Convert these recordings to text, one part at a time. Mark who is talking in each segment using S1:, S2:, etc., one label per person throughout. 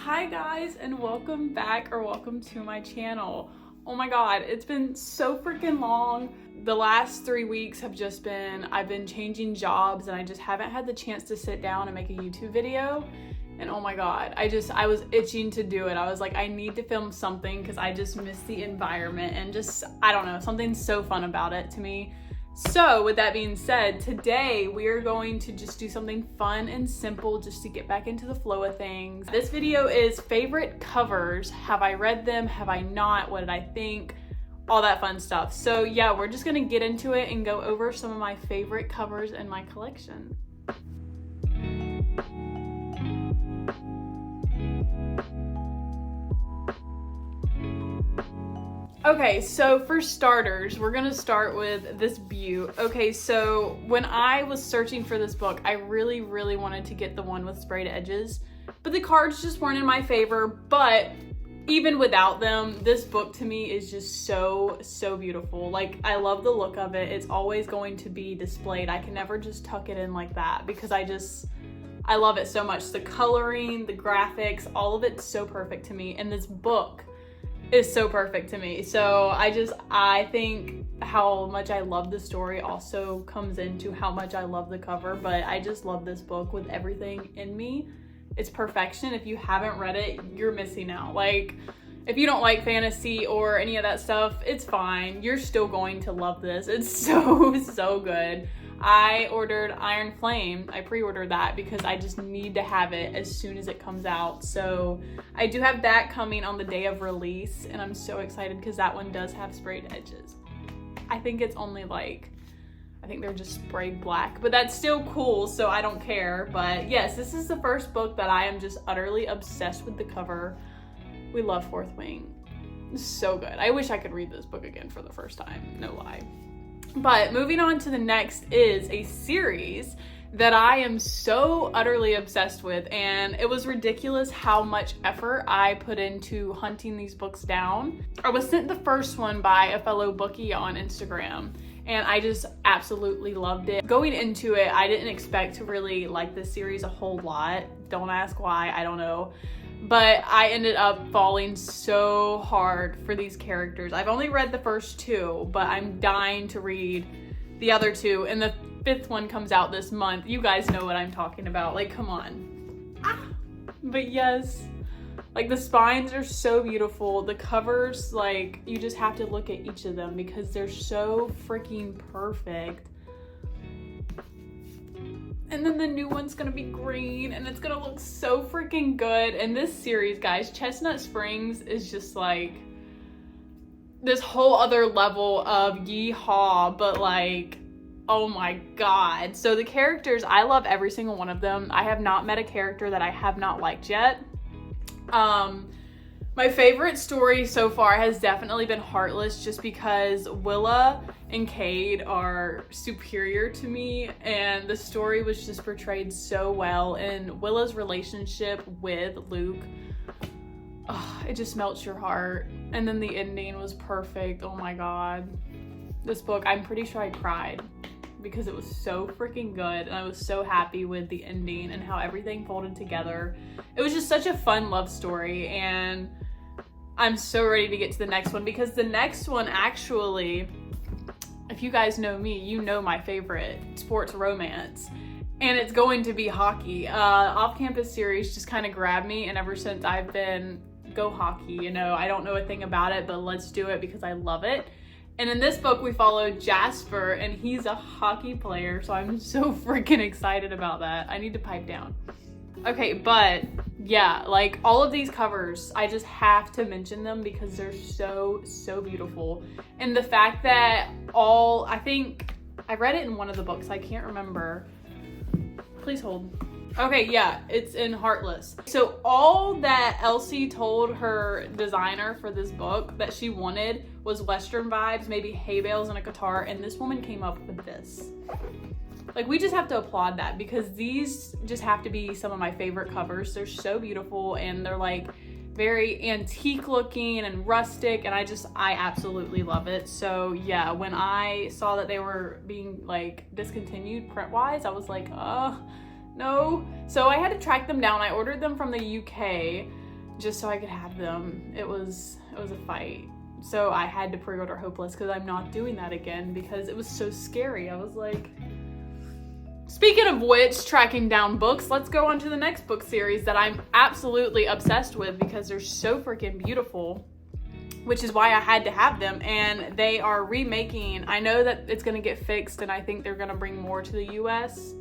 S1: Hi guys, and welcome back or welcome to my channel. Oh my god, it's been so freaking long. The last 3 weeks have just been, I've been changing jobs and I just haven't had the chance to sit down and make a YouTube video. And oh my god, I was itching to do it. I was like, I need to film something because I just miss the environment and just, I don't know, something's so fun about it to me. So with that being said, today we are going to just do something fun and simple just to get back into the flow of things. This video is favorite covers. Have I read them? Have I not? What did I think? All that fun stuff. So yeah, we're just gonna get into it and go over some of my favorite covers in my collection. Okay, so for starters, we're gonna start with this beaut. Okay, so when I was searching for this book, I really wanted to get the one with sprayed edges, but the cards just weren't in my favor. But even without them, this book to me is just so beautiful. Like, I love the look of it. It's always going to be displayed. I can never just tuck it in like that because I love it so much. The coloring, the graphics, all of it's so perfect to me. And this book is so perfect to me. So I think how much I love the story also comes into how much I love the cover, but I just love this book with everything in me. It's perfection. If you haven't read it, you're missing out. Like, if you don't like fantasy or any of that stuff, it's fine. You're still going to love this. It's so good. I ordered Iron Flame. I pre-ordered that because I just need to have it as soon as it comes out. So I do have that coming on the day of release, and I'm so excited because that one does have sprayed edges. I think it's only like, I think they're just sprayed black, but that's still cool, so I don't care. But yes, this is the first book that I am just utterly obsessed with the cover. We love Fourth Wing. So good. I wish I could read this book again for the first time, no lie. But moving on to the next is a series that I am so utterly obsessed with, and it was ridiculous how much effort I put into hunting these books down. I was sent the first one by a fellow bookie on Instagram, and I just absolutely loved it. Going into it, I didn't expect to really like this series a whole lot. Don't ask why, I don't know. But I ended up falling so hard for these characters. I've only read the first two, but I'm dying to read the other two. And the fifth one comes out this month. You guys know what I'm talking about. Like, come on. But yes, like, the spines are so beautiful. The covers, like, you just have to look at each of them because they're so freaking perfect. And then the new one's gonna be green and it's gonna look so freaking good. And this series, guys, Chestnut Springs is just like this whole other level of yeehaw, but like, oh my god. So the characters, I love every single one of them. I have not met a character that I have not liked yet. My favorite story so far has definitely been Heartless, just because Willa and Cade are superior to me, and the story was just portrayed so well. And Willa's relationship with Luke, it just melts your heart. And then the ending was perfect. Oh my god. This book, I'm pretty sure I cried because it was so freaking good, and I was so happy with the ending and how everything folded together. It was just such a fun love story, and I'm so ready to get to the next one because the next one, actually, if you guys know me, you know my favorite sports romance, and it's going to be hockey. Off-Campus series just kind of grabbed me, and ever since I've been, go hockey, you know, I don't know a thing about it, but let's do it because I love it. And in this book, we follow Jasper, and he's a hockey player, so I'm so freaking excited about that. I need to pipe down. Okay, but yeah, like, all of these covers, I just have to mention them because they're so beautiful. And the fact that I think I read it in one of the books, I can't remember. Please hold. Okay, yeah, it's in Heartless. So all that Elsie told her designer for this book that she wanted was Western vibes, maybe hay bales and a guitar, and this woman came up with this. Like, we just have to applaud that because these just have to be some of my favorite covers. They're so beautiful, and they're like very antique looking and rustic, and I absolutely love it. So yeah, when I saw that they were being like discontinued print wise, I was like, no. So I had to track them down. I ordered them from the UK. just so I could have them. It was a fight. So I had to pre-order Hopeless because I'm not doing that again because it was so scary. I was like, speaking of which, tracking down books, let's go on to the next book series that I'm absolutely obsessed with because they're so freaking beautiful, which is why I had to have them. And they are remaking, I know that it's going to get fixed and I think they're going to bring more to the US.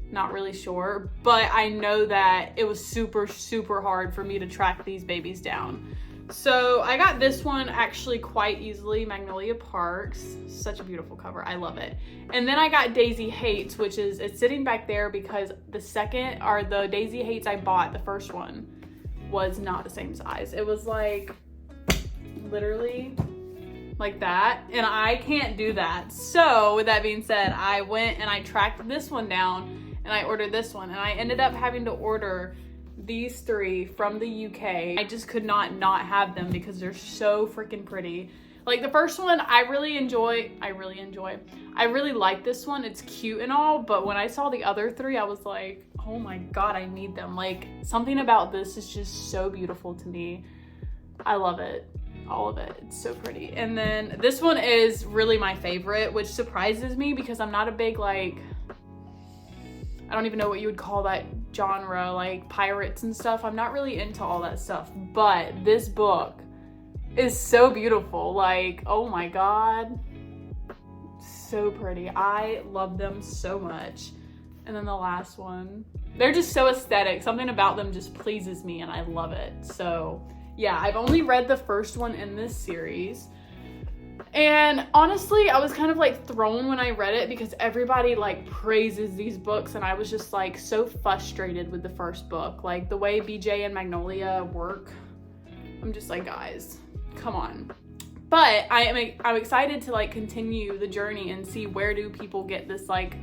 S1: Not really sure, but I know that it was super, super hard for me to track these babies down. So I got this one actually quite easily, Magnolia Parks. Such a beautiful cover, I love it. And then I got Daisy Hates, which is, it's sitting back there because the Daisy Hates I bought, the first one, was not the same size. It was like, literally like that, and I can't do that. So with that being said, I went and I tracked this one down and I ordered this one, and I ended up having to order these 3 from the UK. I just could not have them because they're so freaking pretty. Like the first one, I really like this one. It's cute and all, but when I saw the other 3, I was like, oh my God, I need them. Like something about this is just so beautiful to me. I love it. All of it. It's so pretty. And then this one is really my favorite, which surprises me because I'm not a big, like, I don't even know what you would call that genre, like pirates and stuff. I'm not really into all that stuff, but this book is so beautiful. Like, oh my God, so pretty. I love them so much. And then the last one, they're just so aesthetic. Something about them just pleases me and I love it. So yeah, I've only read the first one in this series. And honestly, I was kind of like thrown when I read it because everybody like praises these books and I was just like so frustrated with the first book. Like the way BJ and Magnolia work, I'm just like, guys, come on. But I'm excited to like continue the journey and see where do people get this like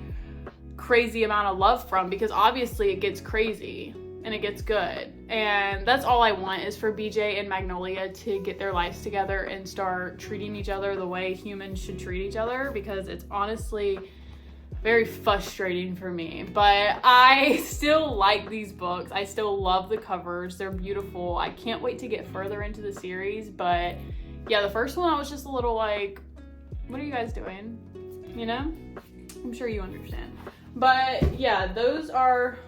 S1: crazy amount of love from, because obviously it gets crazy and it gets good. And that's all I want is for BJ and Magnolia to get their lives together and start treating each other the way humans should treat each other, because it's honestly very frustrating for me. But I still like these books. I still love the covers. They're beautiful. I can't wait to get further into the series. But yeah, the first one I was just a little like, what are you guys doing? You know? I'm sure you understand. But yeah, those are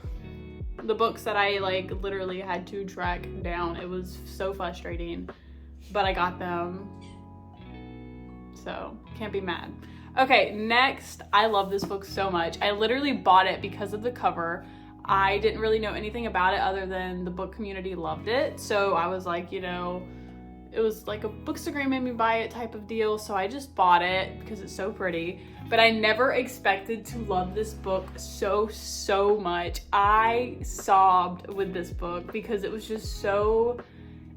S1: the books that I like literally had to track down. It was so frustrating, but I got them, so can't be mad. Okay, next, I love this book so much. I literally bought it because of the cover. I didn't really know anything about it other than the book community loved it, so I was like, you know, it was like a Bookstagram made me buy it type of deal, so I just bought it because it's so pretty. But I never expected to love this book so much. I sobbed with this book because it was just so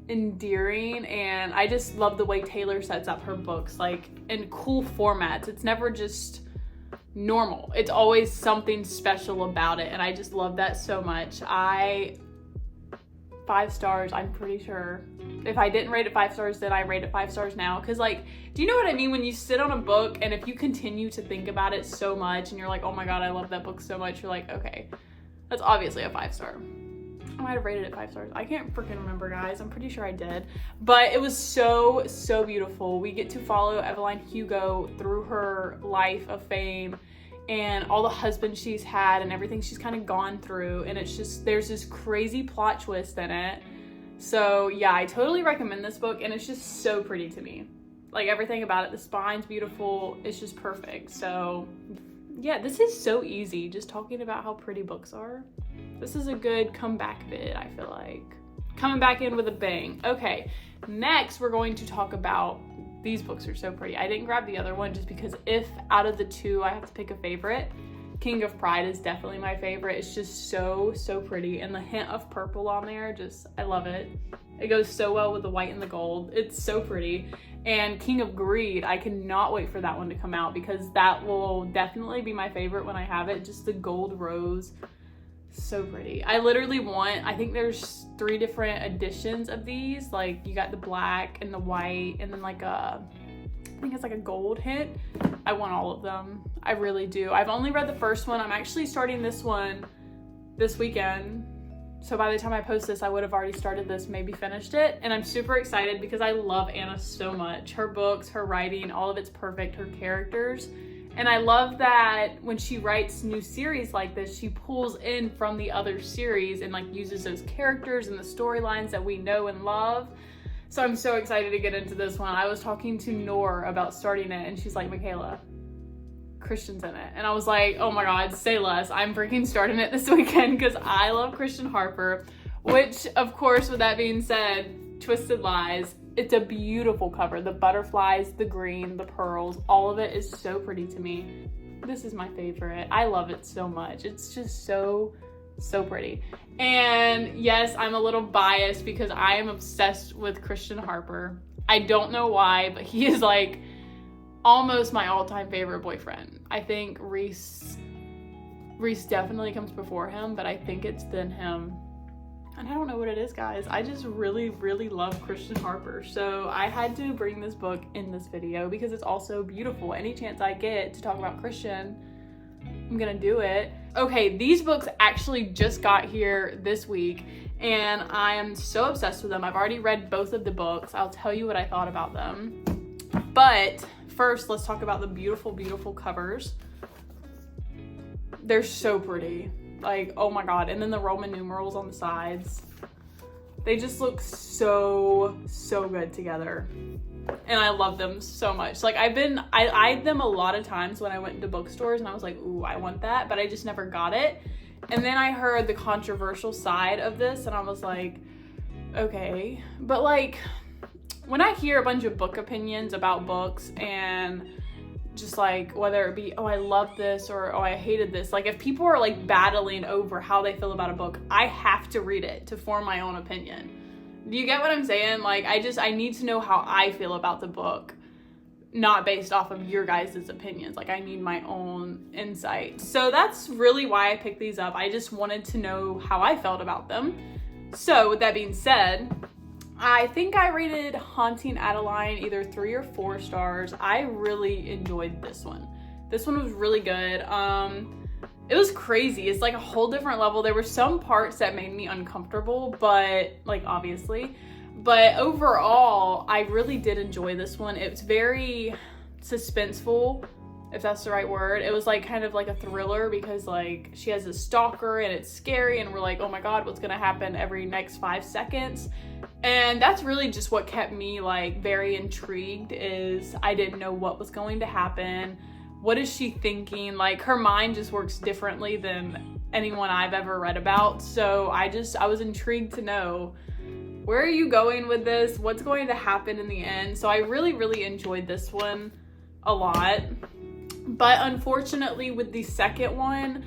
S1: endearing, and I just love the way Taylor sets up her books, like in cool formats. It's never just normal. It's always something special about it, and I just love that so much. 5 stars, I'm pretty sure. If I didn't rate it 5 stars, then I rate it 5 stars now. Because like, do you know what I mean? When you sit on a book and if you continue to think about it so much and you're like, oh my God, I love that book so much, you're like, okay, that's obviously a 5 star. I might have rated it 5 stars. I can't freaking remember, guys. I'm pretty sure I did. But it was so beautiful. We get to follow Eveline Hugo through her life of fame and all the husbands she's had and everything she's kind of gone through. And it's just, there's this crazy plot twist in it. So yeah, I totally recommend this book, and it's just so pretty to me. Like everything about it, the spine's beautiful. It's just perfect. So yeah, this is so easy, just talking about how pretty books are. This is a good comeback vid, I feel like. Coming back in with a bang. Okay, next we're going to talk about, these books are so pretty. I didn't grab the other one just because if out of the 2 I have to pick a favorite, King of Pride is definitely my favorite. It's just so pretty, and the hint of purple on there, just, I love it. It goes so well with the white and the gold. It's so pretty. And King of Greed, I cannot wait for that one to come out because that will definitely be my favorite when I have it. Just the gold rose, so pretty. I literally want, I think there's 3 different editions of these. Like you got the black and the white and then like a, I think it's like a gold hint. I want all of them. I really do. I've only read the first one. I'm actually starting this one this weekend. So by the time I post this, I would have already started this, maybe finished it. And I'm super excited because I love Anna so much. Her books, her writing, all of it's perfect, her characters. And I love that when she writes new series like this, she pulls in from the other series and like uses those characters and the storylines that we know and love. So I'm so excited to get into this one. I was talking to Noor about starting it and she's like, Michaela, Christian's in it. And I was like, oh my God, say less. I'm freaking starting it this weekend because I love Christian Harper, which of course, with that being said, Twisted Lies, it's a beautiful cover. The butterflies, the green, the pearls, all of it is so pretty to me. This is my favorite. I love it so much. It's just so pretty. And yes, I'm a little biased because I am obsessed with Christian Harper. I don't know why, but he is like almost my all-time favorite boyfriend. I think Reese definitely comes before him, but I think it's then him. And I don't know what it is, guys. I just really love Christian Harper. So I had to bring this book in this video because it's also beautiful. Any chance I get to talk about Christian, I'm gonna do it. Okay, these books actually just got here this week and I am so obsessed with them. I've already read both of the books. I'll tell you what I thought about them. But first, let's talk about the beautiful covers. They're so pretty. Like, oh my God. And then the Roman numerals on the sides. They just look so good together. And I love them so much. Like, I eyed them a lot of times when I went into bookstores and I was like, ooh, I want that, but I just never got it. And then I heard the controversial side of this and I was like, okay. But like, when I hear a bunch of book opinions about books and just like whether it be, oh, I love this or oh, I hated this, like if people are like battling over how they feel about a book, I have to read it to form my own opinion. Do you get what I'm saying? Like I need to know how I feel about the book, not based off of your guys' opinions. Like I need my own insight. So that's really why I picked these up. I just wanted to know how I felt about them. So with that being said, I think I rated Haunting Adeline either 3 or 4 stars. I really enjoyed this one. This one was really good. It was crazy. It's like a whole different level. There were some parts that made me uncomfortable, but like obviously. But overall, I really did enjoy this one. It's very suspenseful, if that's the right word. It was like kind of like a thriller because like she has a stalker and it's scary and we're like, oh my God, what's gonna happen every next 5 seconds? And that's really just what kept me like very intrigued, is I didn't know what was going to happen. What is she thinking? Like her mind just works differently than anyone I've ever read about. So I was intrigued to know, where are you going with this? What's going to happen in the end? So I really enjoyed this one a lot. But unfortunately with the second one,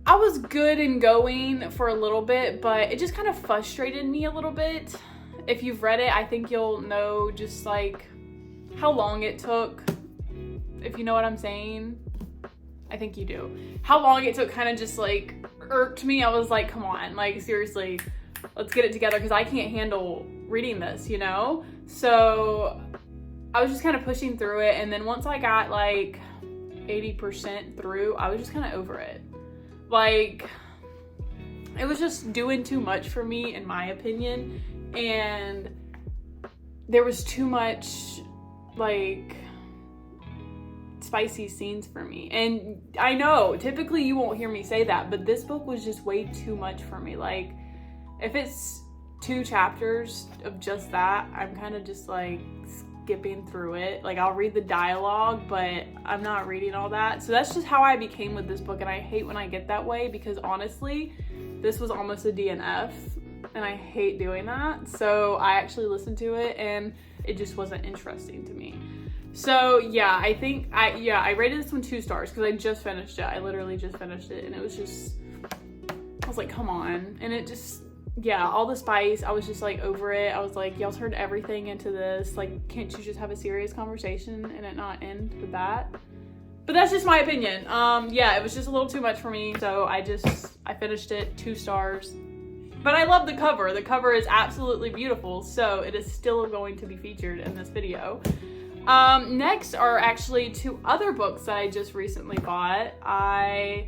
S1: I was good in going for a little bit, but it just kind of frustrated me a little bit. If you've read it, I think you'll know just like how long it took, if you know what I'm saying. I think you do. How long it took kind of just like irked me. I was like, come on, like seriously, let's get it together because I can't handle reading this, you know? So I was just kind of pushing through it. And then once I got like 80% through, I was just kind of over it. Like, it was just doing too much for me, in my opinion, and there was too much, like, spicy scenes for me. And I know, typically you won't hear me say that, but this book was just way too much for me. Like, if it's 2 chapters of just that, I'm kind of just, like, skipping through it. Like I'll read the dialogue, but I'm not reading all that. So that's just how I became with this book, and I hate when I get that way because honestly, this was almost a DNF and I hate doing that. So I actually listened to it and it just wasn't interesting to me. So yeah, I think I rated this one 2 stars because I just finished it. I literally just finished it and it was just, I was like, come on. And it just, yeah, all the spice, I was just like over it. I was like, y'all turned everything into this. Like, can't you just have a serious conversation and it not end with that? But that's just my opinion. Yeah, it was just a little too much for me. So I finished it 2 stars. But I love the cover. The cover is absolutely beautiful. So it is still going to be featured in this video. Next are actually 2 other books that I just recently bought. I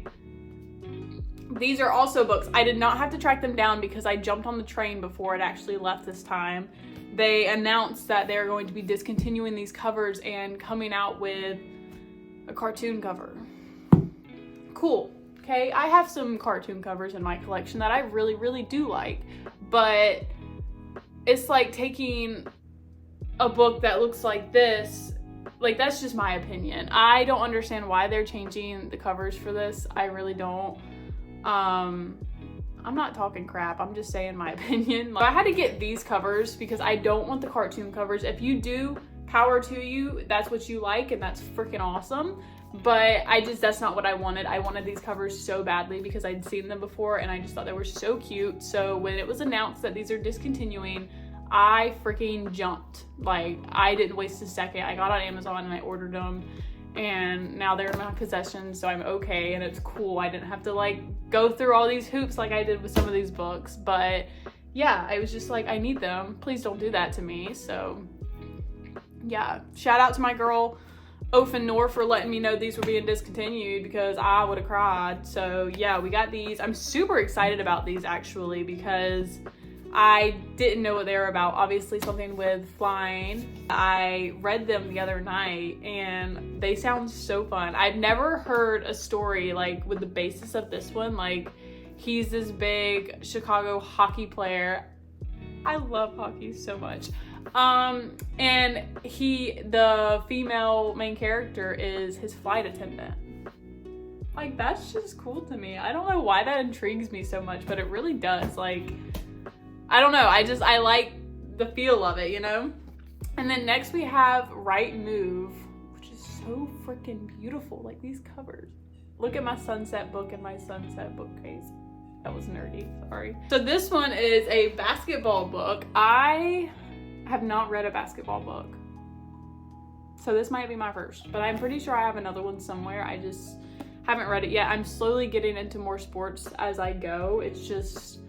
S1: These are also books. I did not have to track them down because I jumped on the train before it actually left this time. They announced that they're going to be discontinuing these covers and coming out with a cartoon cover. Cool. Okay, I have some cartoon covers in my collection that I really, really do like, but it's like taking a book that looks like this. Like, that's just my opinion. I don't understand why they're changing the covers for this. I really don't. I'm not talking crap. I'm just saying my opinion. Like, I had to get these covers because I don't want the cartoon covers. If you do, power to you. That's what you like, and that's freaking awesome. But that's not what I wanted. I wanted these covers so badly because I'd seen them before and I just thought they were so cute. So when it was announced that these are discontinuing, I freaking jumped. Like, I didn't waste a second. I got on Amazon and I ordered them, and now they're in my possession, so I'm okay and it's cool. I didn't have to like go through all these hoops like I did with some of these books. But yeah, I was just like, I need them. Please don't do that to me. So yeah, shout out to my girl Ofen for letting me know these were being discontinued because I would have cried. So yeah, we got these. I'm super excited about these actually because I didn't know what they were about. Obviously something with flying. I read them the other night and they sound so fun. I've never heard a story like with the basis of this one. Like, he's this big Chicago hockey player. I love hockey so much. And the female main character is his flight attendant. Like, that's just cool to me. I don't know why that intrigues me so much, but it really does. Like, I don't know. I like the feel of it, you know? And then next we have Right Move, which is so freaking beautiful. Like, these covers. Look at my sunset book and my sunset bookcase. That was nerdy, sorry. So this one is a basketball book. I have not read a basketball book, so this might be my first, but I'm pretty sure I have another one somewhere. I just haven't read it yet. I'm slowly getting into more sports as I go. It's just,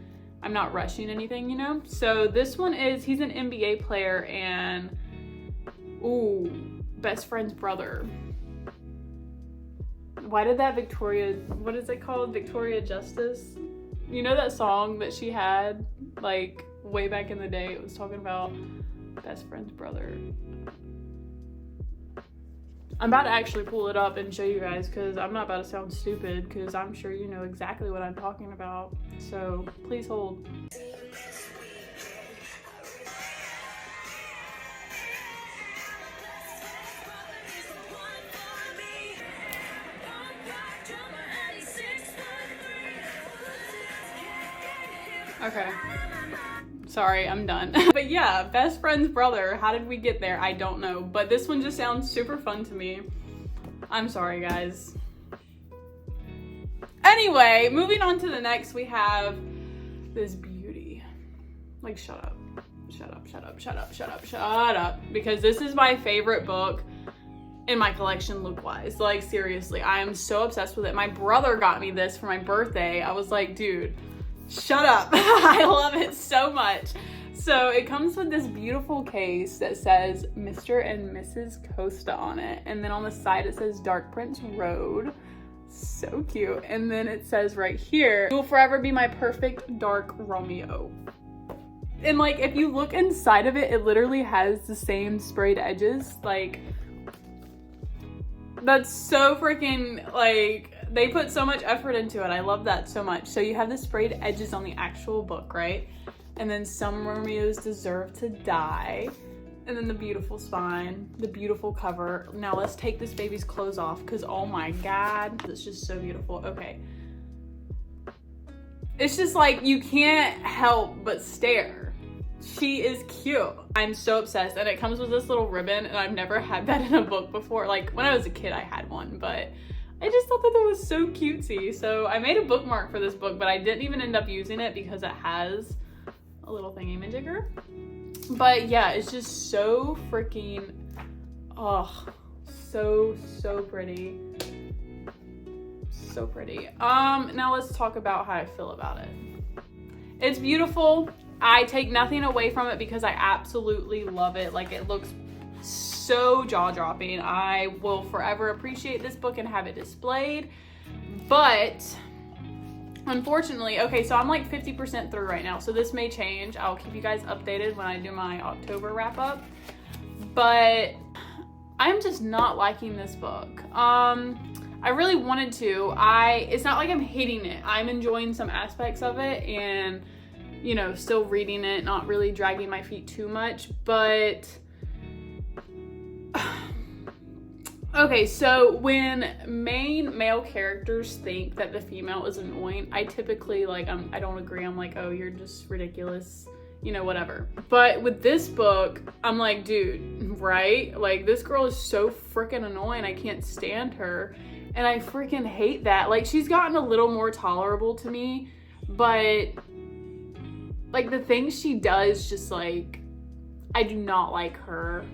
S1: I'm not rushing anything, you know? So this one is, he's an NBA player and, ooh, best friend's brother. Why did that Victoria, what is it called? Victoria Justice? You know that song that she had, like, way back in the day? It was talking about best friend's brother. I'm about to actually pull it up and show you guys because I'm not about to sound stupid because I'm sure you know exactly what I'm talking about. So please hold. Okay. Sorry, I'm done. But yeah, best friend's brother. How did we get there? I don't know. But this one just sounds super fun to me. I'm sorry, guys. Anyway, moving on to the next, we have this beauty. Like, shut up. Shut up, shut up, shut up, shut up, shut up. Because this is my favorite book in my collection look-wise. Like, seriously, I am so obsessed with it. My brother got me this for my birthday. I was like, dude, shut up. I love it so much. So it comes with this beautiful case that says Mr. and Mrs. Costa on it. And then on the side it says Dark Prince Road. So cute. And then it says right here, you will forever be my perfect dark Romeo. And like, if you look inside of it, it literally has the same sprayed edges. Like, that's so freaking, like, they put so much effort into it. I love that so much. So you have the sprayed edges on the actual book, right? And then Some Romeos Deserve to Die. And then the beautiful spine, the beautiful cover. Now let's take this baby's clothes off because, oh my God, that's just so beautiful. Okay. It's just like, you can't help but stare. She is cute. I'm so obsessed. And it comes with this little ribbon, and I've never had that in a book before. Like, when I was a kid, I had one, but I just thought that was so cutesy. So I made a bookmark for this book, but I didn't even end up using it because it has a little thingy-majigger. But yeah, it's just so freaking, oh, so pretty. So pretty. Now let's talk about how I feel about it. It's beautiful. I take nothing away from it because I absolutely love it. Like, it looks so jaw-dropping. I will forever appreciate this book and have it displayed. But unfortunately, okay, so I'm like 50% through right now, so this may change. I'll keep you guys updated when I do my October wrap up, but I'm just not liking this book. I really wanted to. It's not like I'm hating it. I'm enjoying some aspects of it and, you know, still reading it, not really dragging my feet too much, but okay, so when main male characters think that the female is annoying, I typically, like, I don't agree. I'm like, oh, you're just ridiculous, you know, whatever. But with this book, I'm like, dude, right? Like, this girl is so freaking annoying. I can't stand her. And I freaking hate that. Like, she's gotten a little more tolerable to me, but, like, the things she does, just, like, I do not like her.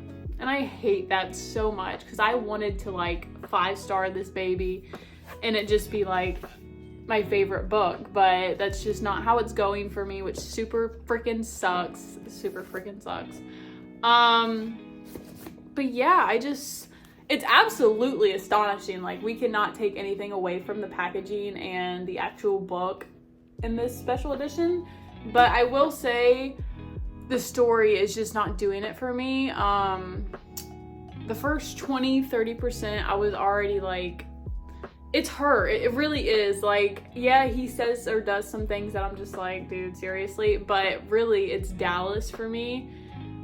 S1: And I hate that so much because I wanted to, like, 5-star this baby and it just be, like, my favorite book. But that's just not how it's going for me, which super freaking sucks. Super freaking sucks. But yeah, it's absolutely astonishing. Like, we cannot take anything away from the packaging and the actual book in this special edition. But I will say, the story is just not doing it for me. The first 20-30%, I was already like, it's her. It really is. Like, yeah, he says or does some things that I'm just like, dude, seriously. But really, it's Dallas for me.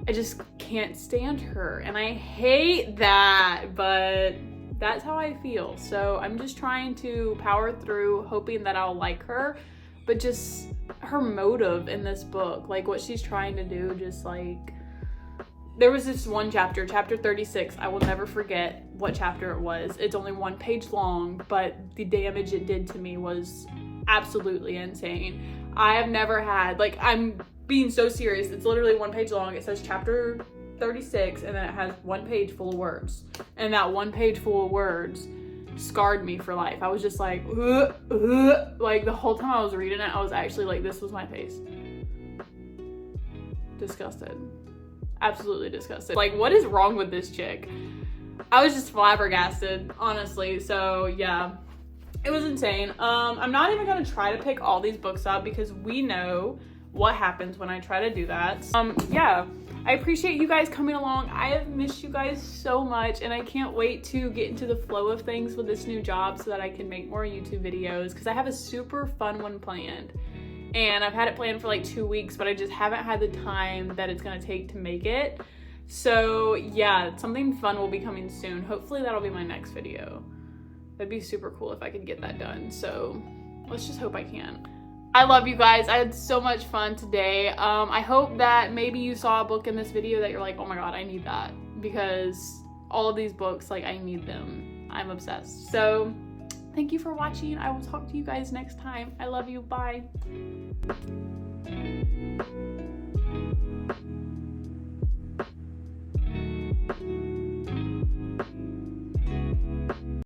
S1: I just can't stand her. And I hate that, but that's how I feel. So I'm just trying to power through, hoping that I'll like her. But just her motive in this book, like what she's trying to do, just like, there was this one chapter 36, I will never forget what chapter it was. It's only 1 page long, but the damage it did to me was absolutely insane. I have never had, like, I'm being so serious, it's literally 1 page long. It says chapter 36, and then it has 1 page full of words. And that 1 page full of words scarred me for life. I was just like, like, the whole time I was reading it, I was actually like, this was my face. Disgusted. Absolutely disgusted. Like, what is wrong with this chick? I was just flabbergasted, honestly. So yeah, it was insane. I'm not even gonna try to pick all these books up because we know what happens when I try to do that. Yeah, I appreciate you guys coming along. I have missed you guys so much, and I can't wait to get into the flow of things with this new job so that I can make more YouTube videos, because I have a super fun one planned. And I've had it planned for like 2 weeks, but I just haven't had the time that it's gonna take to make it. So yeah, something fun will be coming soon. Hopefully that'll be my next video. That'd be super cool if I could get that done. So let's just hope I can. I love you guys. I had so much fun today. I hope that maybe you saw a book in this video that you're like, oh my god, I need that. Because all of these books, like, I need them. I'm obsessed. So thank you for watching. I will talk to you guys next time. I love you. Bye.